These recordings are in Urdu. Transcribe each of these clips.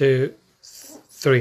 2, 3.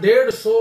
150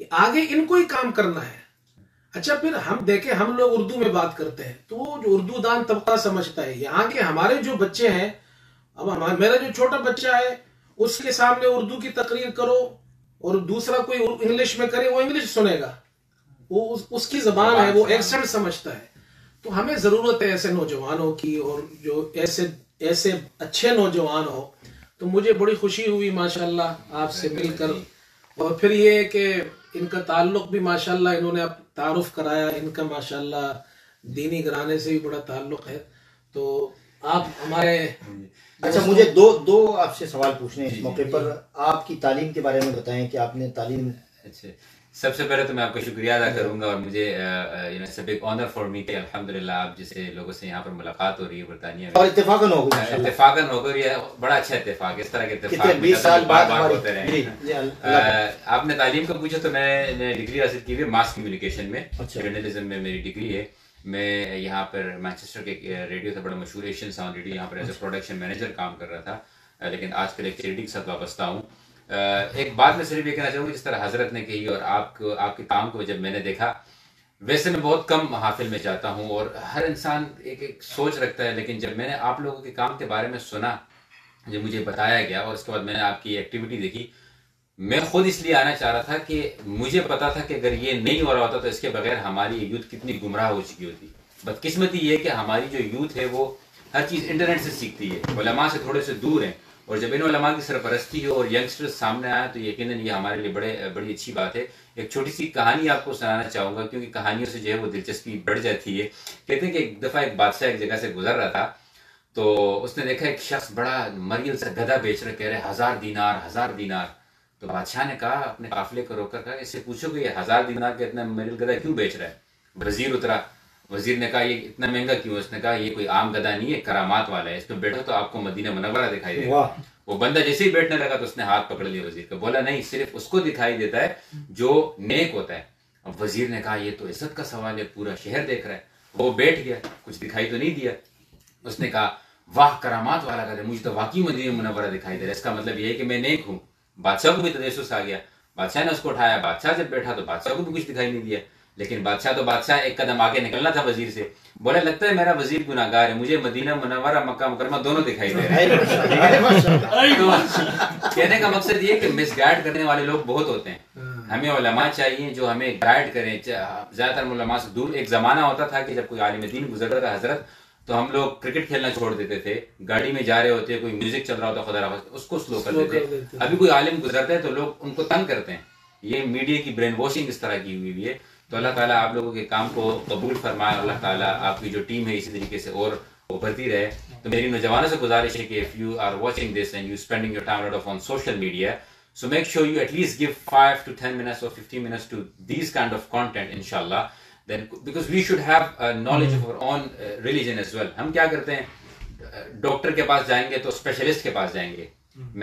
آگے ان کو ہی کام کرنا ہے. اچھا پھر ہم دیکھیں ہم لوگ اردو میں بات کرتے ہیں تو وہ جو اردو دان طبقہ سمجھتا ہے. یہاں کے ہمارے جو بچے ہیں, اب میرا جو چھوٹا بچہ ہے اس کے سامنے اردو کی تقریر کرو اور دوسرا کوئی انگلش میں کرے, وہ انگلش سنے گا, وہ اس کی زبان ہے, وہ ایکسنٹ سمجھتا ہے. تو ہمیں ضرورت ہے ایسے نوجوانوں کی, اور جو ایسے اچھے نوجوان ہو. تو مجھے بڑی خوشی ہوئی ماشاءاللہ آپ سے مل کر. اور پھر یہ کہ ان کا تعلق بھی ماشاءاللہ انہوں نے تعارف کرایا, ان کا ماشاءاللہ دینی گھرانے سے بھی بڑا تعلق ہے. تو آپ ہمارے اچھا مجھے دو آپ سے سوال پوچھنے ہیں اس موقع پر. آپ کی تعلیم کے بارے میں بتائیں کہ آپ نے تعلیم. اچھا, سب سے پہلے تو میں آپ کا شکریہ ادا کروں گا, اور مجھے it's a big honour for me کہ الحمدللہ آپ جیسے لوگوں سے یہاں پر ملاقات ہو رہی ہے برطانیہ میں, اور اتفاقاً ہو گئی, اتفاقاً ہو گئی. بڑا اچھا اتفاق, اس طرح کے اتفاق 20 سال بعد ہوتے رہے. آپ نے تعلیم کا پوچھا تو میں نے ڈگری حاصل کی ہے ماس کمیونیکیشن میں, جرنلزم میں میری ڈگری ہے. میں یہاں پر مانچسٹر کے ریڈیو تھا بڑا مشہور ایشین ساؤنڈ ریڈیو, یہاں پر ایز اے پروڈکشن مینیجر کام کر رہا تھا, لیکن آج کل ایک چیریٹی کے ساتھ وابستہ ہوں. ایک بات میں صرف یہ کہنا چاہوں گا, جس طرح حضرت نے کہی اور آپ کے کام کو جب میں نے دیکھا, ویسے میں بہت کم محافل میں جاتا ہوں اور ہر انسان ایک سوچ رکھتا ہے, لیکن جب میں نے آپ لوگوں کے کام کے بارے میں سنا, جب مجھے بتایا گیا اور اس کے بعد میں نے آپ کی ایکٹیویٹی دیکھی, میں خود اس لیے آنا چاہ رہا تھا کہ مجھے پتا تھا کہ اگر یہ نہیں ہو رہا ہوتا تو اس کے بغیر ہماری یوتھ کتنی گمراہ ہو چکی ہوتی. بدقسمتی یہ کہ ہماری جو یوتھ ہے وہ ہر چیز انٹرنیٹ سے سیکھتی ہے, علماء سے تھوڑے سے دور ہیں, اور جب ان علماء کی سرپرستی ہو اور ینگسٹرز سامنے آیا تو یقیناً یہ ہمارے لیے بڑی اچھی بات ہے. ایک چھوٹی سی کہانی آپ کو سنانا چاہوں گا, کیونکہ کہانیوں سے جو ہے وہ دلچسپی بڑھ جاتی ہے. کہتے ہیں کہ ایک دفعہ ایک بادشاہ ایک جگہ سے گزر رہا تھا, تو اس نے دیکھا ایک شخص بڑا مریل سے گدھا بیچ رہا, کہہ رہے 1000 دینار. تو بادشاہ نے کہا, اپنے قافلے کو روک کر کہا, اس سے پوچھو کہ یہ 1000 دینار کا اتنا مریل گدھا کیوں بیچ رہا ہے. وزیر اترا, وزیر نے کہا یہ اتنا مہنگا کیوں؟ اس نے کہا یہ کوئی عام گدھا نہیں ہے, کرامات والا ہے, اس پہ بیٹھو تو آپ کو مدینہ منورہ دکھائی دے گا. وہ بندہ جیسے ہی بیٹھنے لگا تو اس نے ہاتھ پکڑ لیا وزیر کا, بولا نہیں, صرف اس کو دکھائی دیتا ہے جو نیک ہوتا ہے. اب وزیر نے کہا یہ تو عزت کا سوال ہے, پورا شہر دیکھ رہا ہے. وہ بیٹھ گیا, کچھ دکھائی تو نہیں دیا. اس نے کہا واہ کرامات والا گدھا, مجھے تو واقعی مدینہ منورہ دکھائی دے رہا ہے, اس کا مطلب یہ ہے کہ میں نیک ہوں. بادشاہ کو بھی تجسس آ گیا, بادشاہ نے اس کو اٹھایا, بادشاہ جب بیٹھا تو بادشاہ کو بھی کچھ دکھائی نہیں دیا. لیکن بادشاہ ایک قدم آگے نکلنا تھا وزیر سے, بولے لگتا ہے میرا وزیر گناہگار ہے, مجھے مدینہ منورہ مکہ مکرمہ دونوں دکھائی دے رہے ہیں. تو کہنے کا مقصد یہ کہ مس گائیڈ کرنے والے لوگ بہت ہوتے ہیں. ہمیں علماء چاہیے جو ہمیں گائیڈ کریں, زیادہ تر علماء سے دور. ایک زمانہ ہوتا تھا کہ جب کوئی عالم دین گزرتا تھا حضرت, تو ہم لوگ کرکٹ کھیلنا چھوڑ دیتے تھے, گاڑی میں جا رہے ہوتے, کوئی میوزک چل رہا ہوتا خدا رحمت اس کو سلو کر دیتے. ابھی کوئی عالم گزرتا ہے تو لوگ ان کو تنگ کرتے ہیں. یہ میڈیا کی برین واشنگ اس طرح کی ہوئی ہے. تو اللہ تعالیٰ آپ لوگوں کے کام کو قبول فرمائے, اللہ تعالیٰ آپ کی جو ٹیم ہے اسی طریقے سے اور ابھرتی رہے. تو میری نوجوانوں سے گزارش ہے کہ if you are watching this and you spending your time a lot of on social media, so make sure you at least give 5 to 10 minutes or 15 minutes to these kind of content inshallah. Then because we should have knowledge of our own religion as well. ہم کیا کرتے ہیں, ڈاکٹر کے پاس جائیں گے تو اسپیشلسٹ کے پاس جائیں گے,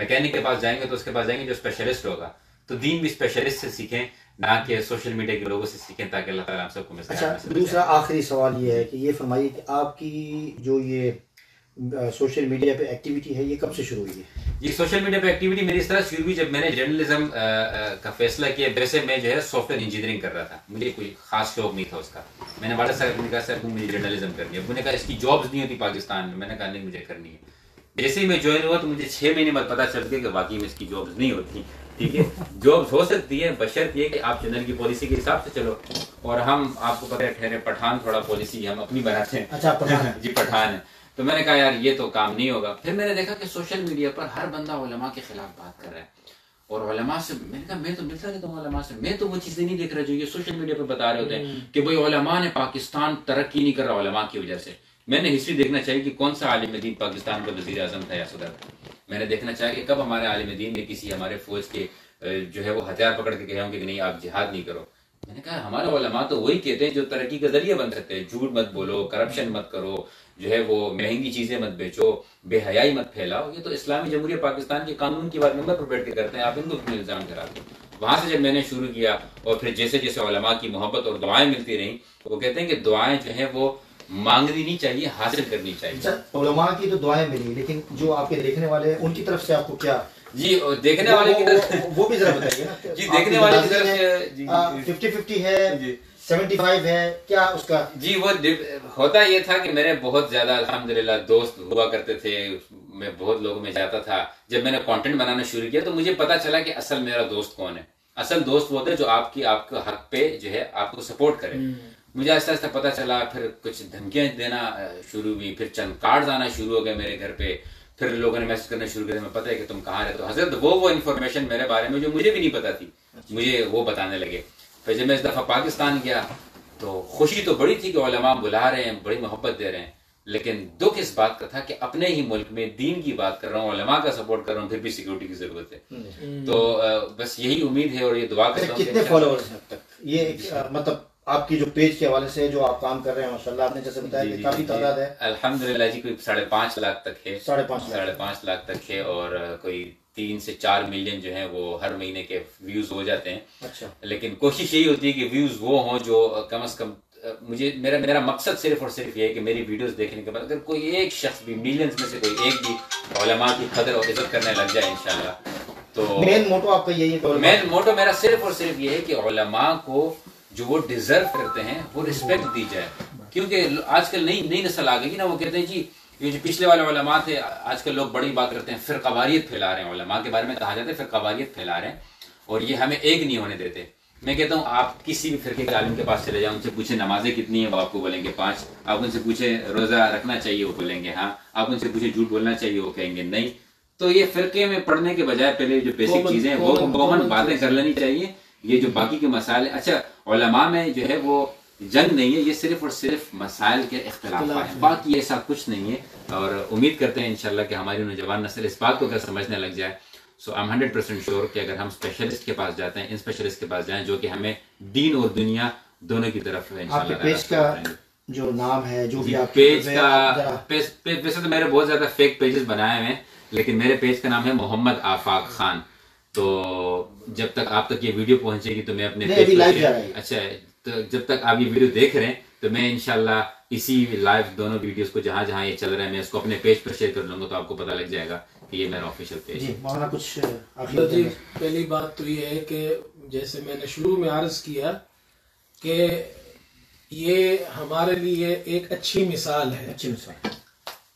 میکینک کے پاس جائیں گے تو اس کے پاس جائیں گے جو اسپیشلسٹ ہوگا. تو دین بھی اسپیشلسٹ سے سیکھیں, نہ کہ سوشل میڈیا کے لوگوں سے سیکھیں, تاکہ اللہ تعالیٰ ہم سب کو مثال. اچھا دوسرا آخری سوال یہ ہے کہ یہ فرمائیے کہ آپ کی جو یہ سوشل میڈیا پہ ایکٹیویٹی ہے یہ کب سے شروع ہوئی ہے؟ یہ سوشل میڈیا پہ ایکٹیویٹی میری اس طرح شروع ہوئی جب میں نے جرنلزم کا فیصلہ کیا. ویسے میں جو ہے سافٹ ویئر انجینئرنگ کر رہا تھا, مجھے کوئی خاص شوق نہیں تھا اس کا. میں نے والد صاحب نے کہا سر مجھے جرنلزم کرنی ہے. ابو نے کہا اس کی جابس نہیں ہوتی پاکستان میں. میں نے کہا نہیں مجھے کرنی ہے. جیسے ہی میں جوائن ہوا تو مجھے 6 مہینے بعد پتا چل گیا کہ واقعی میں اس کی جابس نہیں ہوتی. ٹھیک ہے, جابس ہو سکتی ہے بشرط یہ کہ آپ چینل کی پالیسی کے حساب سے چلو. اور ہم آپ کو پتہ ہے ٹھہرے پٹھان, تھوڑا پالیسی ہم اپنی بناتے ہیں. اچھا پٹھان, جی پٹھان ہے. تو میں نے کہا یار یہ تو کام نہیں ہوگا. پھر میں نے دیکھا کہ سوشل میڈیا پر ہر بندہ علماء کے خلاف بات کر رہا ہے, اور علماء سے میں نے کہا میں تو ملتا رہتا ہوں علماء سے, میں تو وہ چیزیں نہیں دیکھ رہا جو یہ سوشل میڈیا پہ بتا رہے ہوتے ہیں کہ بھائی علماء نے پاکستان ترقی نہیں کر رہا علماء کی وجہ سے. میں نے ہسٹری دیکھنا چاہیے کہ کون سا عالم دین پاکستان کا وزیر اعظم تھا یا صدر تھا. میں نے دیکھنا چاہیے کہ کب ہمارے عالم دین نے کسی ہمارے فوج کے جو ہے وہ ہتھیار پکڑ کے کہے ہوں کہ نہیں آپ جہاد نہیں کرو. میں نے کہا ہمارے علماء تو وہی کہتے ہیں جو ترقی کا ذریعہ بن سکتے ہیں. جھوٹ مت بولو, کرپشن مت کرو, جو ہے وہ مہنگی چیزیں مت بیچو, بے حیائی مت پھیلاؤ. یہ تو اسلامی جمہوریہ پاکستان کے قانون کی بات نمبر پر بیٹھ کے کرتے ہیں, آپ ان کو کیوں الزام کراتے ہیں. وہاں سے جب میں نے شروع کیا اور پھر جیسے جیسے علماء کی محبت اور دعائیں ملتی رہیں, وہ کہتے ہیں کہ دعائیں جو ہیں وہ مانگنی نہیں چاہیے, حاصل کرنی چاہیے. علماء کی تو دعائیں ملی, لیکن جو آپ کے دیکھنے والے ہیں ان کی طرف سے آپ کو کیا جی دیکھنے والے کی طرف وہ بھی ذرا بتائیے نا جی دیکھنے والے کی طرف سے 50-50 ہے 75 ہے کیا اس کا؟ جی وہ ہوتا یہ تھا کہ میرے بہت زیادہ الحمدللہ دوست ہوا کرتے تھے، میں بہت لوگوں میں جاتا تھا. جب میں نے کانٹینٹ بنانا شروع کیا تو مجھے پتا چلا کہ اصل میرا دوست کون ہے. اصل دوست وہ ہوتا ہے جو آپ کے حق پہ جو ہے آپ کو سپورٹ کرے. مجھے آہستہ آہستہ پتا چلا، پھر کچھ دھمکیاں دینا شروع ہوئی، پھر چند کارڈز آنا شروع ہو گئے میرے گھر پہ، پھر لوگوں نے میسج کرنا شروع کر دیا، میں پتہ ہے کہ تم کہاں رہتے ہو. حضرت وہ انفارمیشن میرے بارے میں جو مجھے بھی نہیں پتا تھی مجھے وہ بتانے لگے. پھر جب میں اس دفعہ پاکستان گیا تو خوشی تو بڑی تھی کہ علماء بلا رہے ہیں، بڑی محبت دے رہے ہیں، لیکن دکھ اس بات کا تھا کہ اپنے ہی ملک میں دین کی بات کر رہا ہوں، علماء کا سپورٹ کر رہا ہوں، پھر بھی سیکورٹی کی ضرورت ہے. تو بس یہی امید ہے اور یہ دعا کرتا ہوں. کتنے فالوورز ہیں اب تک؟ یہ مطلب آپ کی جو پیج کے حوالے سے جو آپ کام کر رہے ہیں ماشاءاللہ آپ نے جیسے بتایا کہ کافی تعداد ہے. الحمدللہ جی کوئی 5.5 لاکھ تک ہے. 5.5 لاکھ تک ہے، اور کوئی 3 سے 4 ملین جو ہیں وہ ہر مہینے کے ویوز ہو جاتے ہیں. اچھا. لیکن کوشش یہی ہوتی ہے کہ ویوز وہ ہوں جو کم از کم میرا مقصد صرف اور صرف یہ ہے کہ میری ویڈیوز دیکھنے کے بعد اگر کوئی ایک شخص بھی ملینز میں سے کوئی ایک بھی علماء کی قدر اور عزت کرنے لگ جائے انشاءاللہ. تو مین موٹو آپ کا یہی ہے؟ مین موٹو میرا صرف اور صرف یہ ہے کہ علماء کو جو وہ ڈیزرو کرتے ہیں وہ رسپیکٹ دی جائے. کیونکہ آج کل نئی نسل آ گئی نا، وہ کہتے ہیں جی یہ جو پچھلے والے علماء تھے، آج کل لوگ بڑی بات کرتے ہیں، فرقہ واریت پھیلا رہے ہیں. علماء کے بارے میں کہا جاتا ہے فرقہ واریت پھیلا رہے ہیں، اور یہ ہمیں ایک نہیں ہونے دیتے. میں کہتا ہوں آپ کسی بھی فرقے کے عالم کے پاس چلے جائیں، ان سے پوچھیں نمازیں کتنی ہیں، وہ آپ کو بولیں گے 5. آپ ان سے پوچھیں روزہ رکھنا چاہیے، وہ بولیں گے ہاں. آپ ان سے پوچھیں جھوٹ بولنا چاہیے، وہ کہیں گے نہیں. تو یہ فرقے میں پڑھنے کے بجائے پہلے جو بیسک چیزیں ہیں وہ کامن باتیں کر لینی چاہیے. یہ جو باقی کے مسائل ہیں، اچھا علماء میں جو ہے وہ جنگ نہیں ہے، یہ صرف اور صرف مسائل کے اختلافات ہیں، باقی ایسا کچھ نہیں ہے. اور امید کرتے ہیں انشاءاللہ کہ ہماری نوجوان نسل اس بات کو اگر سمجھنے لگ جائے، سو آئی ایم 100% شیور کہ اگر ہم اسپیشلسٹ کے پاس جاتے ہیں، ان اسپیشلسٹ کے پاس جائیں جو کہ ہمیں دین اور دنیا دونوں کی طرف انشاءاللہ. پیج کا جو نام ہے، جو بھی آپ پیج کا ویسے تو میرے بہت زیادہ فیک پیجز بنائے ہوئے ہیں، لیکن میرے پیج کا نام ہے محمد آفاق خان. تو جب تک آپ تک یہ ویڈیو پہنچے گی تو میں اپنے پیج پہ، اچھا تو جب تک آپ یہ ویڈیو دیکھ رہے ہیں تو میں انشاءاللہ اسی لائیو دونوں ویڈیوز کو جہاں جہاں یہ چل رہا ہے میں اس کو اپنے پیج پر شیئر کر لوں گا، تو آپ کو پتہ لگ جائے گا کہ یہ میرا آفیشیل پیج ہے. جی پہلی بات تو یہ ہے کہ جیسے میں نے شروع میں عرض کیا کہ یہ ہمارے لیے ایک اچھی مثال ہے.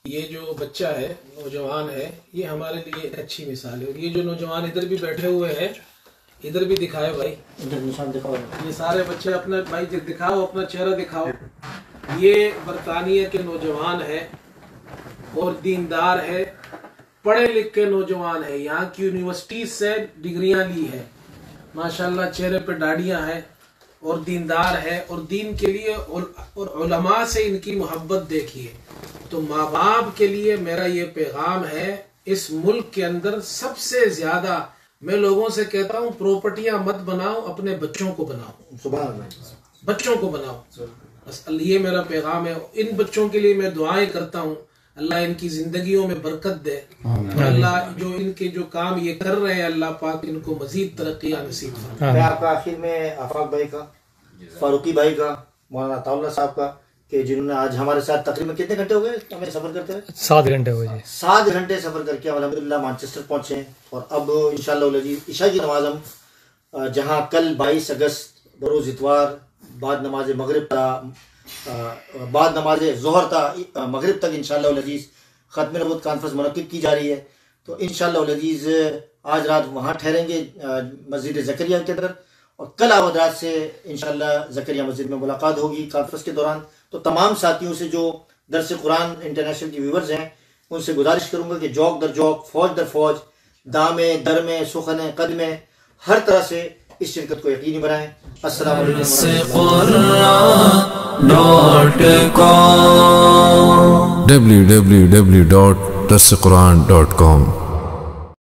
یہ جو بچہ ہے، نوجوان ہے، یہ ہمارے لیے ایک اچھی مثال ہے. اور یہ جو نوجوان ادھر بھی بیٹھے ہوئے ہیں، ادھر بھی دکھائے بھائی، یہ سارے بچے اپنا بھائی دکھاؤ، اپنا چہرہ دکھاؤ. یہ برطانیہ کے نوجوان ہے اور دیندار ہے، پڑھے لکھے نوجوان ہے، یہاں کی یونیورسٹی سے ڈگریاں لی ہے، ماشاءاللہ چہرے پہ داڑیاں ہیں اور دیندار ہے، اور دین کے لیے اور علماء سے ان کی محبت دیکھیے. تو ماں باپ کے لیے میرا یہ پیغام ہے، اس ملک کے اندر سب سے زیادہ میں لوگوں سے کہتا ہوں پراپرٹیاں مت بناؤ، اپنے بچوں کو بناؤ، سبحان اللہ، بچوں کو بناؤ. بس یہ میرا پیغام ہے. ان بچوں کے لیے میں دعائیں کرتا ہوں، اللہ ان کی زندگیوں میں برکت دے، اللہ جو ان کے جو کام یہ کر رہے ہیں اللہ پاک ان کو مزید ترقیاں نصیب فرمائے. میں آپ کا آخر میں آفاق بھائی کا، فاروقی بھائی کا، مولانا عطا اللہ صاحب کا، کہ جنہوں نے آج ہمارے ساتھ تقریباً کتنے گھنٹے ہو گئے ہمیں سفر کرتے ہوئے؟ 7 گھنٹے ہوئے جی. 7 گھنٹے سفر کر کے الحمدللہ مانچسٹر پہنچے ہیں. اور اب انشاءاللہ عشاء کی نماز ہم جہاں کل 22 اگست بروز اتوار بعد نماز مغرب بعد نماز ظہر تا مغرب تک انشاءاللہ العزیز ختم نبوت کانفرنس منعقد کی جا رہی ہے. تو انشاءاللہ العزیز آج رات وہاں ٹھہریں گے مسجد زکریا کے اندر، اور کل آباد رات سے انشاءاللہ زکریا مسجد میں ملاقات ہوگی کانفرنس کے دوران. تو تمام ساتھیوں سے جو درس قرآن انٹرنیشنل کی ویورز ہیں ان سے گزارش کروں گا کہ جوک در جوک، فوج در فوج، دامے در میں، سخن قد میں، ہر طرح سے اس شرکت کو یقینی بنائیں. السلام علیکم www.darsequran.com